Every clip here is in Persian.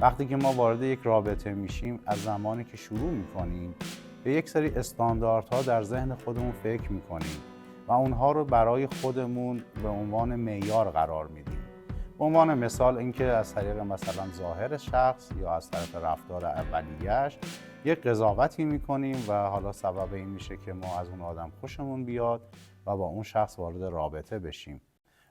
وقتی که ما وارد یک رابطه میشیم، از زمانی که شروع میکنیم به یک سری استانداردها در ذهن خودمون فکر میکنیم و اونها رو برای خودمون به عنوان معیار قرار میدیم. به عنوان مثال اینکه از طریق مثلا ظاهر شخص یا از طرف رفتار اولیه‌اش یک قضاوتی میکنیم و حالا سبب این میشه که ما از اون آدم خوشمون بیاد و با اون شخص وارد رابطه بشیم.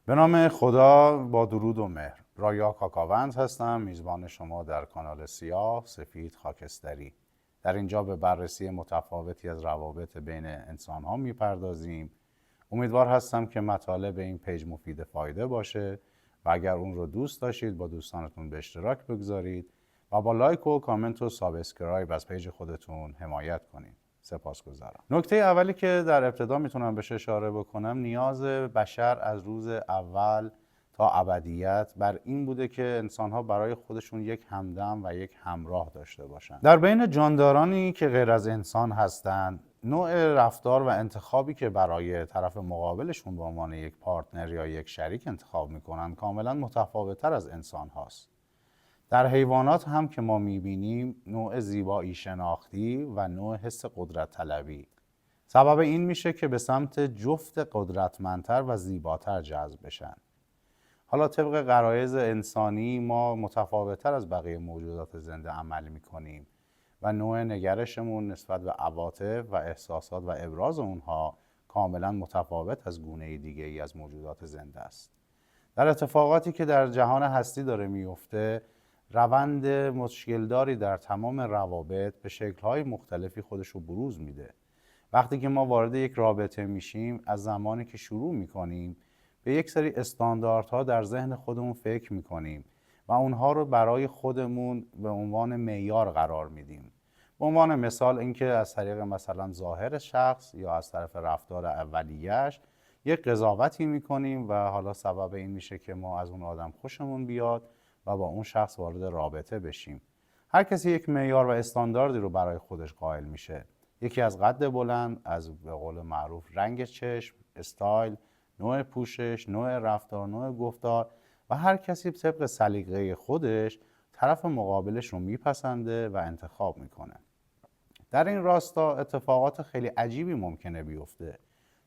به نام خدا، با درود و مهر. رایا کاکاوند هستم، میزبان شما در کانال سیاه سفید خاکستری. در اینجا به بررسی متفاوتی از روابط بین انسان ها میپردازیم. امیدوار هستم که مطالب این پیج مفید فایده باشه و اگر اون رو دوست داشتید با دوستانتون به اشتراک بگذارید و با لایک و کامنت و سابسکرایب از پیج خودتون حمایت کنید. سپاسگزارم. نکته اولی که در ابتدا میتونم بهش اشاره بکنم، نیاز بشر از روز اول تا ابدیت بر این بوده که انسان‌ها برای خودشون یک همدم و یک همراه داشته باشن. در بین جاندارانی که غیر از انسان هستند، نوع رفتار و انتخابی که برای طرف مقابلشون به عنوان یک پارتنر یا یک شریک انتخاب میکنن کاملا متفاوت‌تر از انسان هاست. در حیوانات هم که ما میبینیم نوع زیبایی شناختی و نوع حس قدرت طلبی سبب این میشه که به سمت جفت قدرتمندتر و زیباتر جذب بشن. حالا طبق غرایز انسانی ما متفاوتتر از بقیه موجودات زنده عمل میکنیم و نوع نگرشمون نسبت به عواطف و احساسات و ابراز اونها کاملا متفاوت از گونه دیگه ای از موجودات زنده است. در اتفاقاتی که در جهان هستی داره میفته، روند مشکلداری در تمام روابط به شکل‌های مختلفی خودش رو بروز میده. وقتی که ما وارد یک رابطه میشیم، از زمانی که شروع میکنیم به یک سری استانداردها در ذهن خودمون فکر میکنیم و اونها رو برای خودمون به عنوان معیار قرار میدیم. به عنوان مثال اینکه از طریق مثلا ظاهر شخص یا از طرف رفتار اولیه‌اش یک قضاوتی میکنیم و حالا سبب این میشه که ما از اون آدم خوشمون بیاد و با اون شخص وارد رابطه بشیم. هر کسی یک معیار و استانداردی رو برای خودش قائل میشه. یکی از قد بلند، از به قول معروف رنگ چشم، استایل، نوع پوشش، نوع رفتار، نوع گفتار و هر کسی طبق سلیقه خودش طرف مقابلش رو میپسنده و انتخاب میکنه. در این راستا اتفاقات خیلی عجیبی ممکنه بیفته،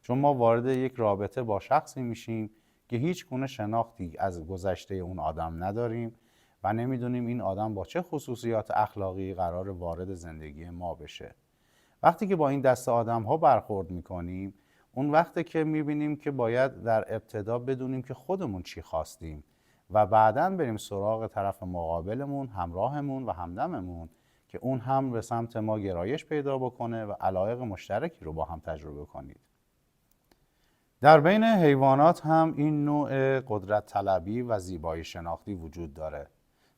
چون ما وارد یک رابطه با شخصی میشیم که هیچ گونه شناختی از گذشته اون آدم نداریم و نمیدونیم این آدم با چه خصوصیات اخلاقی قرار وارد زندگی ما بشه. وقتی که با این دسته آدم ها برخورد میکنیم، اون وقته که میبینیم که باید در ابتدا بدونیم که خودمون چی خواستیم و بعداً بریم سراغ طرف مقابلمون، همراهمون و همدممون که اون هم به سمت ما گرایش پیدا بکنه و علایق مشترکی رو با هم تجربه کنید. در بین حیوانات هم این نوع قدرت طلبی و زیبایی شناختی وجود داره.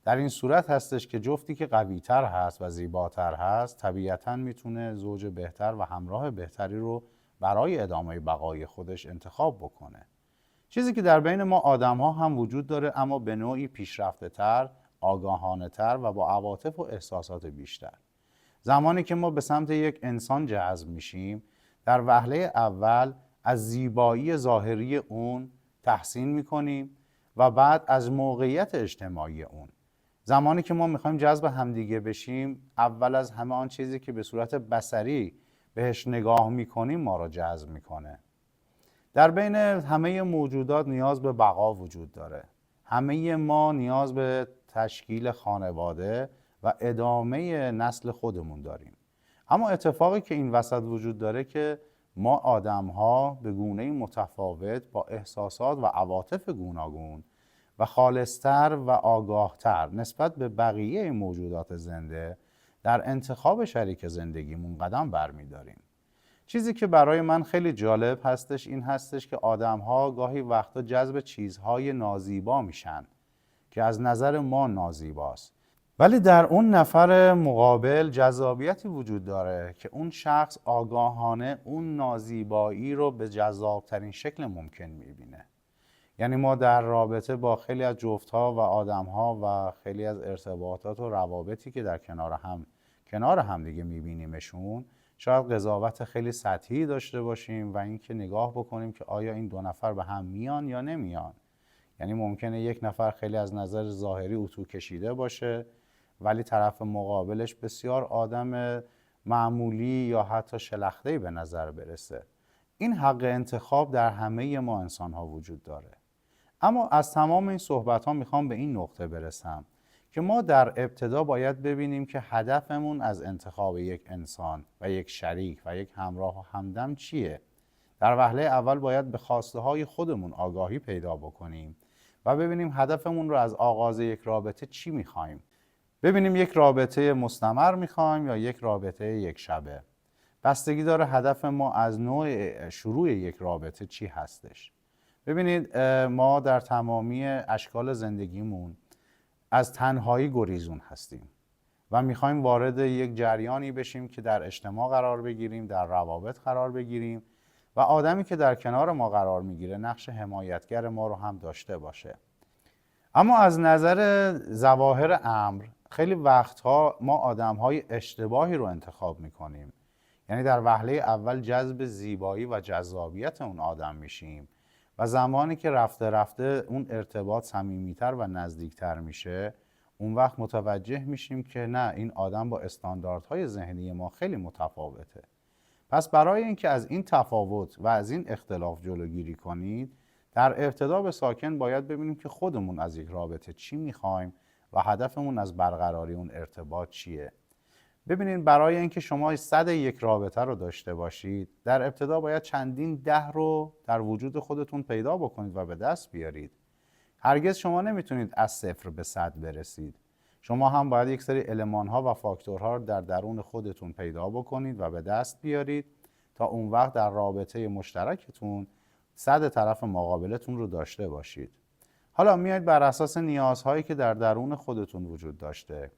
در این صورت هستش که جفتی که قوی‌تر هست و زیباتر هست طبیعتاً میتونه زوج بهتر و همراه بهتری رو برای ادامه بقای خودش انتخاب بکنه. چیزی که در بین ما آدم‌ها هم وجود داره، اما به نوعی پیشرفته‌تر، آگاهانه‌تر و با عواطف و احساسات بیشتر. زمانی که ما به سمت یک انسان جذب میشیم، در وهله اول از زیبایی ظاهری اون تحسین میکنیم و بعد از موقعیت اجتماعی اون. زمانی که ما میخوایم جذب همدیگه بشیم، اول از همه آن چیزی که به صورت بصری بهش نگاه میکنیم ما رو جذب میکنه. در بین همه موجودات نیاز به بقا وجود داره. همه ما نیاز به تشکیل خانواده و ادامه نسل خودمون داریم. اما اتفاقی که این وسط وجود داره که ما آدم‌ها به گونه‌ای متفاوت با احساسات و عواطف گوناگون و خالص‌تر و آگاه‌تر نسبت به بقیه موجودات زنده در انتخاب شریک زندگیمون قدم برمی‌داریم. چیزی که برای من خیلی جالب هستش این هستش که آدم‌ها گاهی وقتا جذب چیزهای نازیبا میشن که از نظر ما نازیباست، ولی در اون نفر مقابل جذابیتی وجود داره که اون شخص آگاهانه اون نازیبایی رو به جذابترین شکل ممکن میبینه. یعنی ما در رابطه با خیلی از جفت‌ها و آدم‌ها و خیلی از ارتباطات و روابطی که در کنار هم دیگه میبینیمشون، شاید قضاوت خیلی سطحی داشته باشیم و اینکه نگاه بکنیم که آیا این دو نفر به هم میان یا نمیان. یعنی ممکنه یک نفر خیلی از نظر ظاهری اتو کشیده باشه ولی طرف مقابلش بسیار آدم معمولی یا حتی شلخته‌ای به نظر برسه. این حق انتخاب در همه ما انسان ها وجود داره. اما از تمام این صحبت ها میخوام به این نقطه برسم که ما در ابتدا باید ببینیم که هدفمون از انتخاب یک انسان و یک شریک و یک همراه و همدم چیه. در وهله اول باید به خواسته های خودمون آگاهی پیدا بکنیم و ببینیم هدفمون رو از آغاز یک رابطه چی میخوایم. ببینیم یک رابطه مستمر میخوایم یا یک رابطه یک شبه. بستگی داره هدف ما از نوع شروع یک رابطه چی هستش. ببینید ما در تمامی اشکال زندگیمون از تنهایی گریزون هستیم و میخوایم وارد یک جریانی بشیم که در اجتماع قرار بگیریم، در روابط قرار بگیریم و آدمی که در کنار ما قرار میگیره نقش حمایتگر ما رو هم داشته باشه. اما از نظر ظواهر امر خیلی وقتها ما آدمهای اشتباهی رو انتخاب میکنیم. یعنی در وهله اول جذب زیبایی و جذابیت اون آدم میشیم و زمانی که رفته رفته اون ارتباط صمیمیتر و نزدیکتر میشه، اون وقت متوجه میشیم که نه، این آدم با استانداردهای ذهنی ما خیلی متفاوته. پس برای اینکه از این تفاوت و از این اختلاف جلوگیری کنید، در ابتدا به ساکن باید ببینیم که خودمون از یک رابطه چی میخوایم و هدفمون از برقراری اون ارتباط چیه. ببینید برای اینکه شما 100 یک رابطه رو داشته باشید، در ابتدا باید چندین 10 رو در وجود خودتون پیدا بکنید و به دست بیارید. هرگز شما نمیتونید از 0 به 100 برسید. شما هم باید یک سری المان‌ها و فاکتورها رو در درون خودتون پیدا بکنید و به دست بیارید تا اون وقت در رابطه مشترکتون 100 طرف مقابلتون رو داشته باشید. حالا میایید بر اساس نیازهایی که در درون خودتون وجود داشته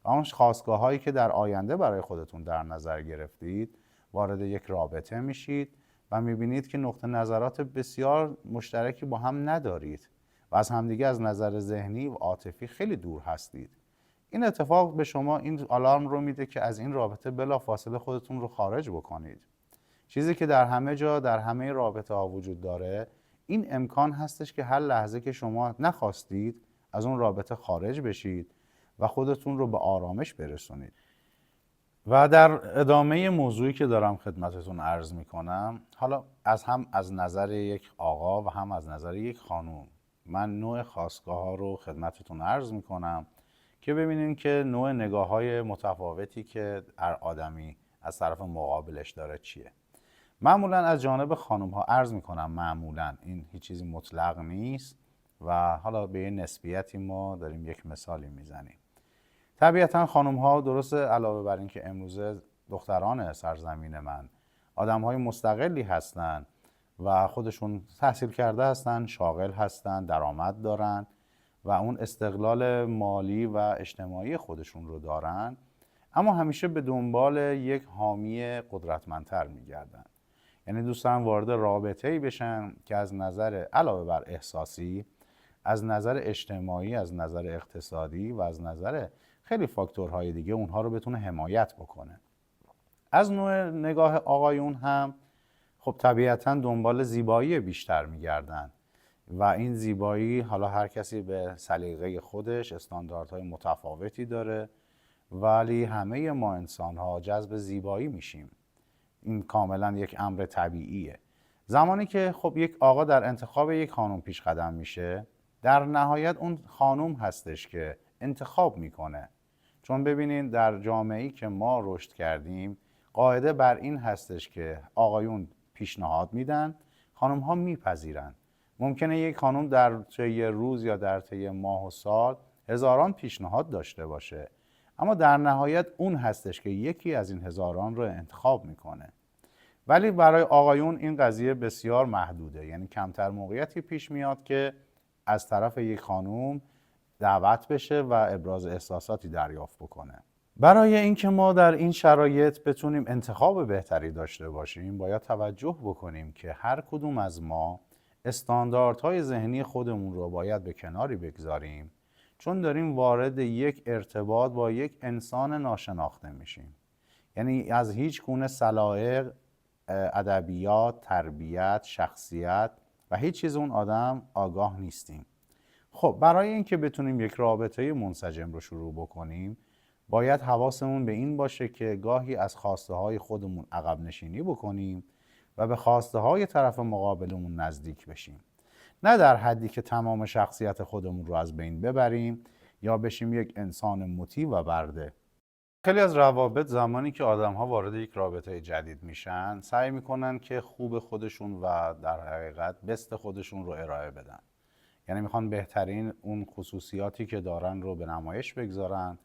و اون خواستگاه‌هایی که در آینده برای خودتون در نظر گرفتید وارد یک رابطه میشید و میبینید که نقطه نظرات بسیار مشترکی با هم ندارید و از همدیگه از نظر ذهنی و عاطفی خیلی دور هستید. این اتفاق به شما این آلارم رو میده که از این رابطه بلافاصله خودتون رو خارج بکنید. چیزی که در همه جا در همه رابطه ها وجود داره این امکان هستش که هر لحظه که شما نخواستید از اون رابطه خارج بشید و خودتون رو به آرامش برسونید. و در ادامه موضوعی که دارم خدمتتون عرض میکنم، حالا هم از نظر یک آقا و هم از نظر یک خانوم، من نوع خواستگاه ها رو خدمتتون عرض میکنم که ببینید که نوع نگاه های متفاوتی که هر آدمی از طرف مقابلش داره چیه. معمولا از جانب خانوم ها عرض میکنم، معمولا این هیچ چیزی مطلق نیست و حالا به یه نسبیتی ما داریم یک مثالی میزنیم. طبیعتا خانم ها درسته علاوه بر این که امروزه دختران سرزمین من آدم های مستقلی هستن و خودشون تحصیل کرده هستن، شاغل هستن، درآمد دارن و اون استقلال مالی و اجتماعی خودشون رو دارن، اما همیشه به دنبال یک حامی قدرتمندتر میگردن. یعنی دوست دارن وارد رابطه‌ای بشن که از نظر علاوه بر احساسی، از نظر اجتماعی، از نظر اقتصادی و از نظر خیلی فاکتورهای دیگه اونها رو بتونه حمایت بکنه. از نوع نگاه آقایون هم خب طبیعتاً دنبال زیبایی بیشتر میگردن و این زیبایی حالا هر کسی به سلیقه خودش استانداردهای متفاوتی داره، ولی همه ما انسان‌ها جذب زیبایی میشیم. این کاملا یک امر طبیعیه. زمانی که خب یک آقا در انتخاب یک خانم پیش قدم میشه، در نهایت اون خانم هستش که انتخاب میکنه. چون ببینین در جامعه‌ای که ما رشد کردیم قاعده بر این هستش که آقایون پیشنهاد میدن، خانم ها میپذیرن. ممکنه یک خانم در طی روز یا در طی ماه و سال هزاران پیشنهاد داشته باشه، اما در نهایت اون هستش که یکی از این هزاران رو انتخاب میکنه. ولی برای آقایون این قضیه بسیار محدوده، یعنی کمتر موقعیتی پیش میاد که از طرف یک خانم دعوت بشه و ابراز احساساتی دریافت بکنه. برای اینکه ما در این شرایط بتونیم انتخاب بهتری داشته باشیم، باید توجه بکنیم که هر کدوم از ما استانداردهای ذهنی خودمون رو باید به کناری بگذاریم، چون داریم وارد یک ارتباط با یک انسان ناشناخته میشیم. یعنی از هیچ گونه سلایق، ادبیات، تربیت، شخصیت و هیچ چیز اون آدم آگاه نیستیم. خب برای اینکه بتونیم یک رابطه منسجم رو شروع بکنیم، باید حواسمون به این باشه که گاهی از خواسته های خودمون عقب نشینی بکنیم و به خواسته های طرف مقابلمون نزدیک بشیم. نه در حدی که تمام شخصیت خودمون رو از بین ببریم یا بشیم یک انسان مطیع و برده. خیلی از روابط زمانی که آدم‌ها وارد یک رابطه جدید میشن، سعی میکنن که خوب خودشون و در حقیقت بست خودشون رو ارائه بدن. یعنی میخوان بهترین اون خصوصیاتی که دارن رو به نمایش بگذارن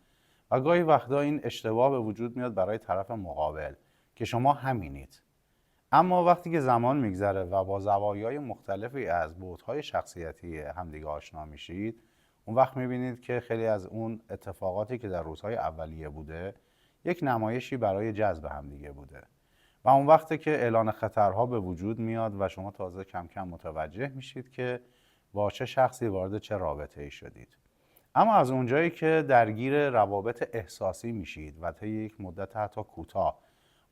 و گاهی وقتا این اشتباه به وجود میاد برای طرف مقابل که شما همینید. اما وقتی که زمان میگذره و با زوایای مختلفی از بعدهای شخصیتی همدیگه آشنا میشید، اون وقت میبینید که خیلی از اون اتفاقاتی که در روزهای اولیه بوده یک نمایشی برای جذب همدیگه بوده و اون وقتی که اعلان خطرها به وجود میاد و شما تازه کم کم متوجه میشید که با چه شخصی وارد چه رابطه‌ای شدید. اما از اونجایی که درگیر روابط احساسی میشید و طی یک مدت حتی کوتاه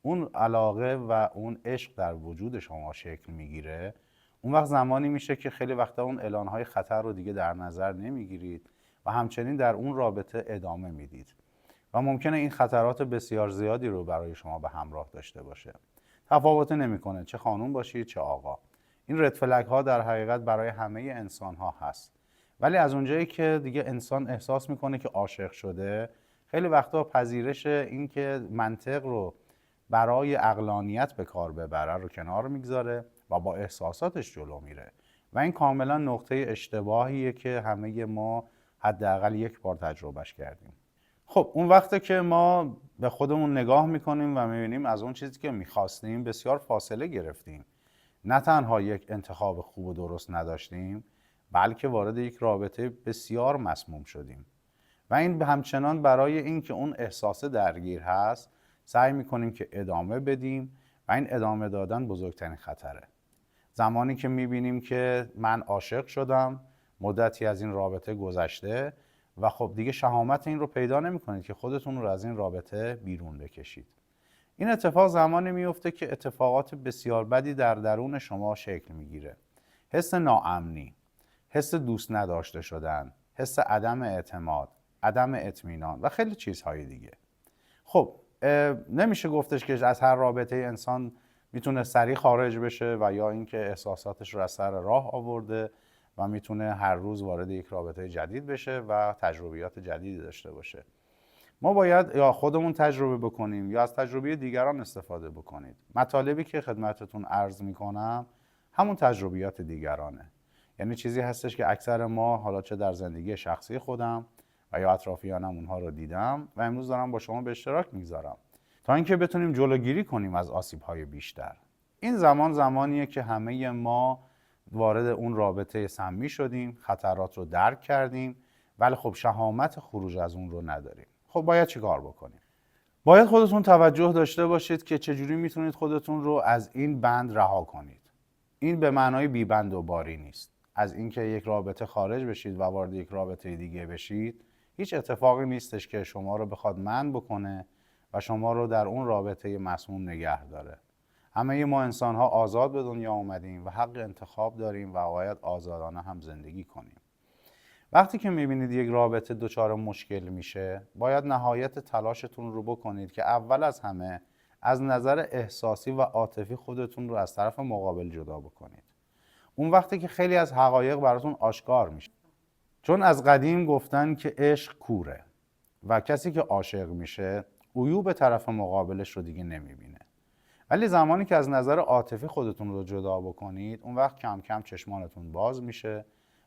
اون علاقه و اون عشق در وجود شما شکل میگیره، اون وقت زمانی میشه که خیلی وقتا اون اعلانهای خطر رو دیگه در نظر نمیگیرید و همچنین در اون رابطه ادامه میدید و ممکنه این خطرات بسیار زیادی رو برای شما به همراه داشته باشه. تفاوت نمیکنه چه خانوم باشید چه آقا. این رد فلگ ها در حقیقت برای همه انسان ها هست. ولی از اونجایی که دیگه انسان احساس میکنه که عاشق شده، خیلی وقتا پذیرش این که منطق رو برای عقلانیت به کار ببره رو کنار میگذاره و با احساساتش جلو میره و این کاملا نقطه اشتباهیه که همه ما حداقل یک بار تجربهش کردیم. خب اون وقته که ما به خودمون نگاه میکنیم و میبینیم از اون چیزی که میخواستیم بسیار فاصله گرفتیم، نه تنها یک انتخاب خوب و درست نداشتیم، بلکه وارد یک رابطه بسیار مسموم شدیم و این همچنان برای اینکه اون احساس درگیر هست سعی میکنیم که ادامه بدیم و این ادامه دادن بزرگترین خطره. زمانی که میبینیم که من عاشق شدم، مدتی از این رابطه گذشته و خب دیگه شهامت این رو پیدا نمیکنید که خودتون رو از این رابطه بیرون بکشید. این اتفاق زمانی میفته که اتفاقات بسیار بدی در درون شما شکل میگیره. حس ناامنی، حس دوست نداشته شدن، حس عدم اعتماد، عدم اطمینان و خیلی چیزهای دیگه. خب نمیشه گفتش که از هر رابطه انسان میتونه سریع خارج بشه و یا اینکه احساساتش رو از سر راه آورده و میتونه هر روز وارد یک رابطه جدید بشه و تجربیات جدیدی داشته باشه. ما باید یا خودمون تجربه بکنیم یا از تجربه دیگران استفاده بکنید. مطالبی که خدمتتون عرض میکنم همون تجربیات دیگرانه. یعنی چیزی هستش که اکثر ما حالا چه در زندگی شخصی خودم و یا اطرافیانم اونها رو دیدم و امروز دارم با شما به اشتراک میگذارم تا اینکه بتونیم جلوگیری کنیم از آسیب‌های بیشتر. این زمانیه که همه ما وارد اون رابطه سمی شدیم، خطرات رو درک کردیم، ولی خب شهامت خروج از اون رو نداریم. خب باید چیکار بکنیم؟ باید خودتون توجه داشته باشید که چجوری میتونید خودتون رو از این بند رها کنید. این به معنای بی‌بند و باری نیست. از اینکه یک رابطه خارج بشید و وارد یک رابطه دیگه بشید، هیچ اتفاقی نیستش که شما رو بخواد منع بکنه و شما رو در اون رابطه مسموم نگه داره. همه ما انسان‌ها آزاد به دنیا اومدیم و حق انتخاب داریم و باید آزادانه هم زندگی کنیم. وقتی که میبینید یک رابطه دچار مشکل میشه، باید نهایت تلاشتون رو بکنید که اول از همه از نظر احساسی و عاطفی خودتون رو از طرف مقابل جدا بکنید. اون وقتی که خیلی از حقایق براتون آشکار میشه. چون از قدیم گفتن که عشق کوره و کسی که عاشق میشه عیوب طرف مقابلش رو دیگه نمیبینه. ولی زمانی که از نظر عاطفی خودتون رو جدا بکنید، اون وقت کم کم چشمانتون باز میشه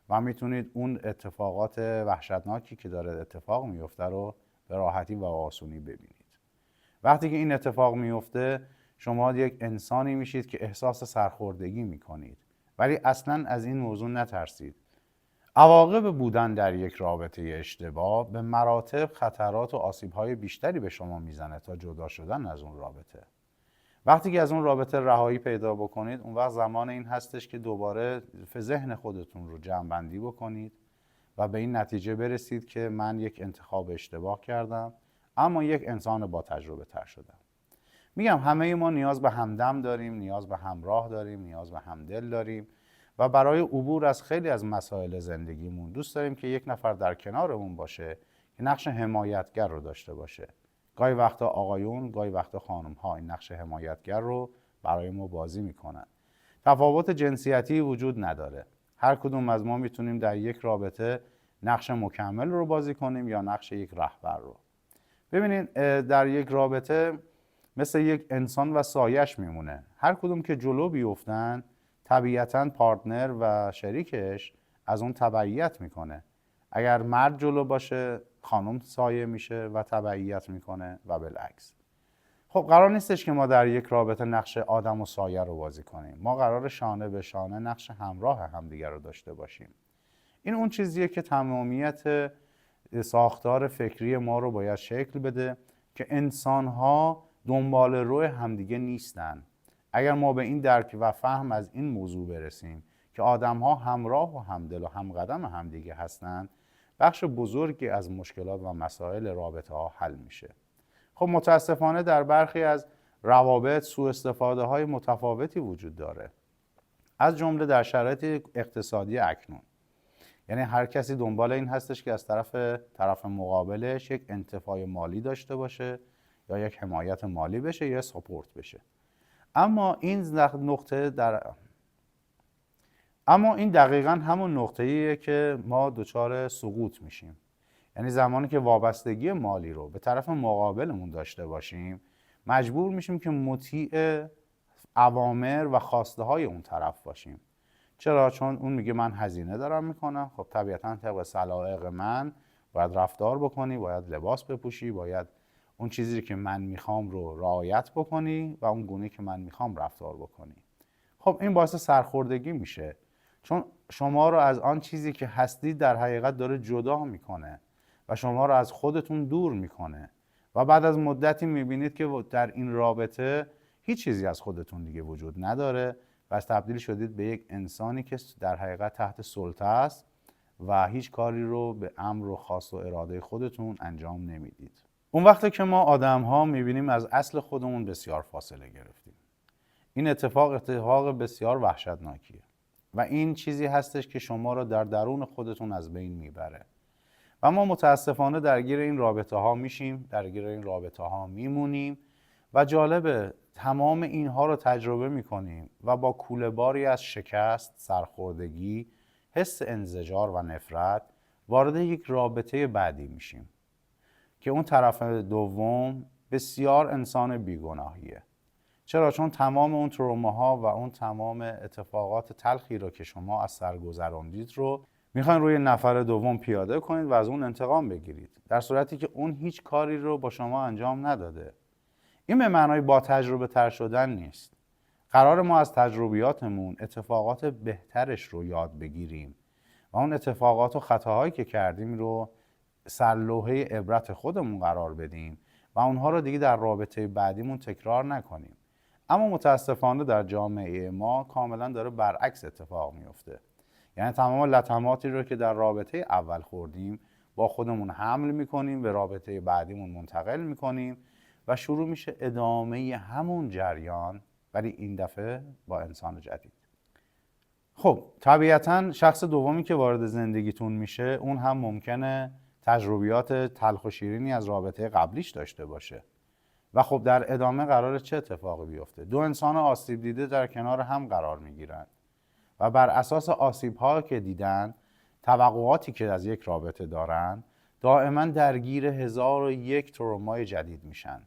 و میتونید اون اتفاقات وحشتناکی که داره اتفاق میفته رو به راحتی و آسونی ببینید. وقتی که این اتفاق میفته، شما یک انسانی میشید که احساس سرخوردگی میکنید، ولی اصلاً از این موضوع نترسید. عواقب بودن در یک رابطه اشتباه به مراتب خطرات و آسیب‌های بیشتری به شما میزنه تا جدا شدن از اون رابطه. وقتی که از اون رابطه رهایی پیدا بکنید، اون وقت زمان این هستش که دوباره ذهن خودتون رو جمع‌بندی بکنید و به این نتیجه برسید که من یک انتخاب اشتباه کردم، اما یک انسان با تجربه تر شدم. میگم همه ما نیاز به همدم داریم، نیاز به همراه داریم، نیاز به همدل داریم و برای عبور از خیلی از مسائل زندگیمون دوست داریم که یک نفر در کنارمون باشه که نقش حمایتگر رو داشته باشه. گاهی وقتا آقایون، گاهی وقتا خانم‌ها این نقش حمایتگر رو برای ما بازی میکنن. تفاوت جنسیتی وجود نداره. هر کدوم از ما میتونیم در یک رابطه نقش مکمل رو بازی کنیم یا نقش یک رهبر رو. ببینید در یک رابطه مثل یک انسان و سایش میمونه. هر کدوم که جلو بیفتن طبیعتاً پارتنر و شریکش از اون تبعیت میکنه. اگر مرد جلو باشه خانم سایه میشه و تبعیت میکنه و بالعکس. خب قرار نیستش که ما در یک رابطه نقش آدم و سایه رو بازی کنیم. ما قرار شانه به شانه نقش همراه همدیگر رو داشته باشیم. این اون چیزیه که تمامیت ساختار فکری ما رو باید شکل بده که انسان‌ها دنبال روی همدیگه نیستن. اگر ما به این درک و فهم از این موضوع برسیم که آدم‌ها همراه و همدل و همقدم همدیگه هستن، بخش بزرگی از مشکلات و مسائل رابطه‌ها حل میشه. خب متاسفانه در برخی از روابط سوء استفاده های متفاوتی وجود داره، از جمله در شرایط اقتصادی اکنون. یعنی هر کسی دنبال این هستش که از طرف مقابلش یک انتفاع مالی داشته باشه یا یک حمایت مالی بشه یا ساپورت بشه. اما این دقیقاً همون نقطه‌ایه که ما دچار سقوط میشیم. یعنی زمانی که وابستگی مالی رو به طرف مقابلمون داشته باشیم، مجبور میشیم که مطیع اوامر و خواسته های اون طرف باشیم. چرا؟ چون اون میگه من هزینه دارم میکنم، خب طبیعتاً طبق سلایق من باید رفتار بکنی، باید لباس بپوشی، باید اون چیزی که من میخوام رو رعایت بکنی و اون گونه که من میخوام رفتار بکنی. خب این باعث سرخوردگی میشه، چون شما رو از آن چیزی که هستید در حقیقت داره جدا میکنه و شما رو از خودتون دور میکنه و بعد از مدتی میبینید که در این رابطه هیچ چیزی از خودتون دیگه وجود نداره و از تبدیل شدید به یک انسانی که در حقیقت تحت سلطه است و هیچ کاری رو به امر و خواست و اراده خودتون انجام نمیدید. اون وقتی که ما آدم ها میبینیم از اصل خودمون بسیار فاصله گرفتیم. این اتفاق بسیار وحشتناکیه و این چیزی هستش که شما رو در درون خودتون از بین میبره و ما متاسفانه درگیر این رابطه ها میشیم، درگیر این رابطه ها میمونیم و جالبه تمام اینها رو تجربه میکنیم و با کوله‌باری از شکست، سرخوردگی، حس انزجار و نفرت وارد یک رابطه بعدی میشیم که اون طرف دوم بسیار انسان بیگناهیه. چرا؟ چون تمام اون تروماها و اون تمام اتفاقات تلخی رو که شما از سر گذراندید رو میخواین روی نفر دوم پیاده کنید و از اون انتقام بگیرید، در صورتی که اون هیچ کاری رو با شما انجام نداده. این به معنای با تجربه تر شدن نیست. قرار ما از تجربیاتمون اتفاقات بهترش رو یاد بگیریم و اون اتفاقات و خطاهایی که کردیم رو سرلوحه عبرت خودمون قرار بدیم و اونها رو دیگه در رابطه بعدیمون تکرار نکنیم. اما متاسفانه در جامعه ما کاملا داره برعکس اتفاق میفته. یعنی تمام لطماتی رو که در رابطه اول خوردیم با خودمون حمل میکنیم، به رابطه بعدیمون منتقل میکنیم و شروع میشه ادامه همون جریان، ولی این دفعه با انسان جدید. خب طبیعتاً شخص دومی که وارد زندگیتون میشه اون هم ممکنه تجربیات تلخ و شیرینی از رابطه قبلیش داشته باشه و خب در ادامه قراره چه اتفاقی بیفته؟ دو انسان آسیب دیده در کنار هم قرار میگیرن و بر اساس آسیب‌ها که دیدن، توقعاتی که از یک رابطه دارن، دائما درگیر 1001 ترومای جدید میشن.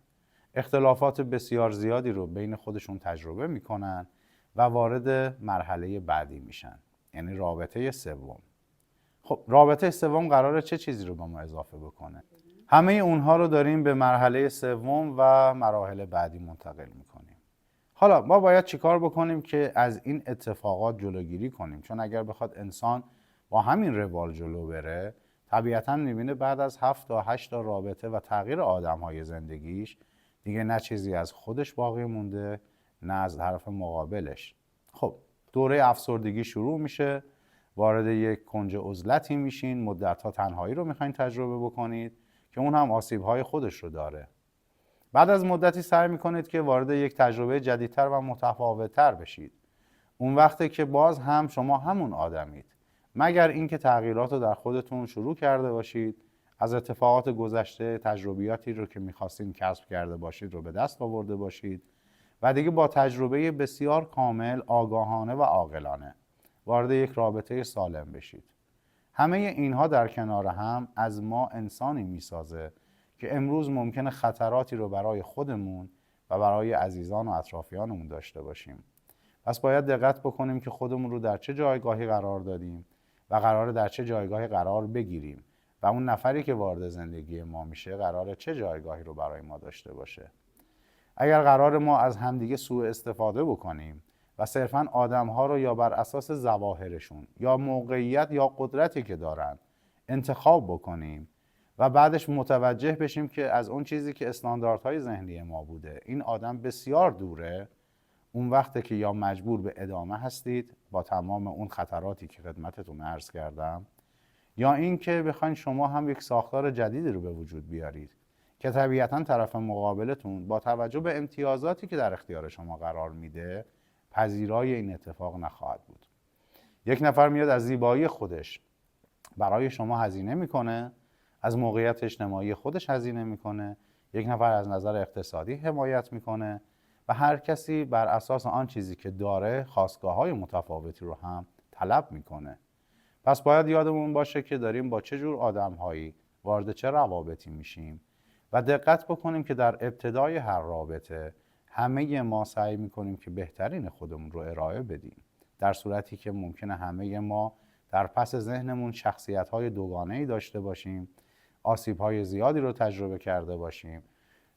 اختلافات بسیار زیادی رو بین خودشون تجربه میکنن و وارد مرحله بعدی میشن، یعنی رابطه سوم. خب رابطه سوم قراره چه چیزی رو به ما اضافه بکنه؟ همه اونها رو داریم به مرحله سوم و مراحل بعدی منتقل میکنیم. حالا ما باید چیکار بکنیم که از این اتفاقات جلوگیری کنیم؟ چون اگر بخواد انسان با همین روال جلو بره، طبیعتاً میبینه بعد از 7 تا 8 تا رابطه و تغییر آدم‌های زندگیش دیگه نه چیزی از خودش باقی مونده نه از طرف مقابلش. خب دوره افسردگی شروع میشه، وارد یک کنج عزلتی میشین، مدت‌ها تنهایی رو میخواین تجربه بکنید که اون هم آسیب‌های خودش رو داره. بعد از مدتی سعی میکنید که وارد یک تجربه جدیدتر و متفاوت‌تر بشید اون وقته که باز هم شما همون آدمید، مگر اینکه تغییرات رو در خودتون شروع کرده باشید، از اتفاقات گذشته تجربیاتی رو که میخواستین کسب کرده باشید رو به دست آورده باشید و دیگه با تجربه بسیار کامل، آگاهانه و عاقلانه وارد یک رابطه سالم بشید. همه اینها در کنار هم از ما انسانی میسازه که امروز ممکنه خطراتی رو برای خودمون و برای عزیزان و اطرافیانمون داشته باشیم. پس باید دقت بکنیم که خودمون رو در چه جایگاهی قرار دادیم و قراره در چه جایگاهی قرار بگیریم و اون نفری که وارد زندگی ما میشه قراره چه جایگاهی رو برای ما داشته باشه. اگر قرار ما از همدیگه سوء استفاده بکنیم و صرفاً آدم‌ها رو یا بر اساس ظواهرشون یا موقعیت یا قدرتی که دارن انتخاب بکنیم و بعدش متوجه بشیم که از اون چیزی که استانداردهای ذهنی ما بوده این آدم بسیار دوره، اون وقته که یا مجبور به ادامه هستید با تمام اون خطراتی که خدمتتون عرض کردم، یا اینکه بخواید شما هم یک ساختار جدیدی رو به وجود بیارید که طبیعتاً طرف مقابلتون با توجه به امتیازاتی که در اختیار شما قرار میده پذیرای این اتفاق نخواهد بود. یک نفر میاد از زیبایی خودش برای شما هزینه میکنه، از موقعیت اجتماعی خودش هزینه میکنه، یک نفر از نظر اقتصادی حمایت میکنه و هر کسی بر اساس آن چیزی که داره خواستگاه‌های متفاوتی رو هم طلب میکنه. پس باید یادمون باشه که داریم با چه جور آدم‌هایی وارد چه روابطی میشیم و دقت بکنیم که در ابتدای هر رابطه همه ما سعی میکنیم که بهترین خودمون رو ارائه بدیم، در صورتی که ممکنه همه ما در پس ذهنمون شخصیت‌های دوگانه‌ای داشته باشیم، آسیب‌های زیادی رو تجربه کرده باشیم،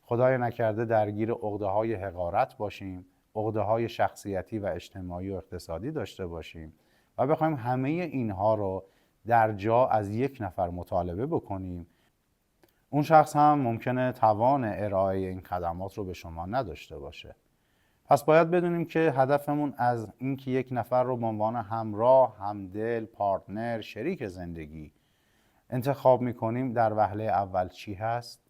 خدای نکرده درگیر عقده‌های حقارت باشیم، عقده‌های شخصیتی و اجتماعی و اقتصادی داشته باشیم و بخوایم همه اینها رو در جا از یک نفر مطالبه بکنیم. اون شخص هم ممکنه توان ارائه این خدمات رو به شما نداشته باشه. پس باید بدونیم که هدفمون از اینکه یک نفر رو به عنوان همراه، همدل، پارتنر، شریک زندگی انتخاب میکنیم در وهله اول چی هست؟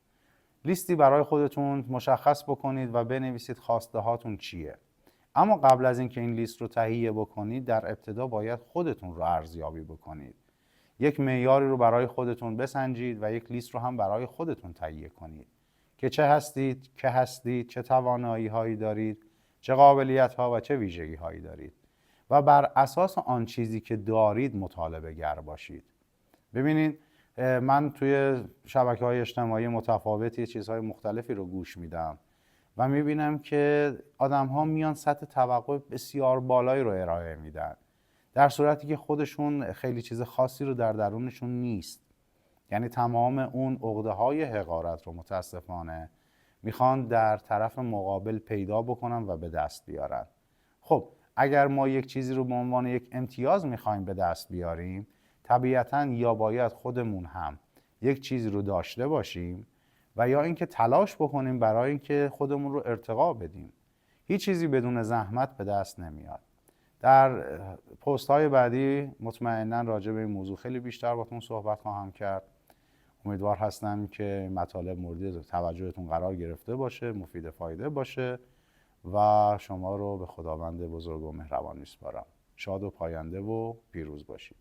لیستی برای خودتون مشخص بکنید و بنویسید خواسته هاتون چیه. اما قبل از اینکه این لیست رو تهیه بکنید در ابتدا باید خودتون رو ارزیابی بکنید. یک معیاری رو برای خودتون بسنجید و یک لیست رو هم برای خودتون تهیه کنید که چه هستید، که هستید، چه توانایی هایی دارید، چه قابلیت ها و چه ویژگی هایی دارید و بر اساس آن چیزی که دارید مطالبه گر باشید. ببینید من توی شبکه‌های اجتماعی متفاوتی چیزهای مختلفی رو گوش میدم و میبینم که آدم‌ها میان سطح توقع بسیار بالایی رو ارائه میدن در صورتی که خودشون خیلی چیز خاصی رو در درونشون نیست. یعنی تمام اون عقده‌های حقارت رو متاسفانه میخوان در طرف مقابل پیدا بکنن و به دست بیارن. خب اگر ما یک چیزی رو به عنوان یک امتیاز میخوایم به دست بیاریم، طبیعتاً یا باید خودمون هم یک چیزی رو داشته باشیم و یا اینکه تلاش بکنیم برای اینکه خودمون رو ارتقا بدیم. هیچ چیزی بدون زحمت به دست نمیاد. در پست های بعدی مطمئناً راجع به این موضوع خیلی بیشتر باتون صحبت خواهم کرد. امیدوار هستم که مطالب مورد توجهتون قرار گرفته باشه، مفید فایده باشه و شما رو به خداوند بزرگ و مهربان میسپارم. شاد و پاینده و پیروز باشید.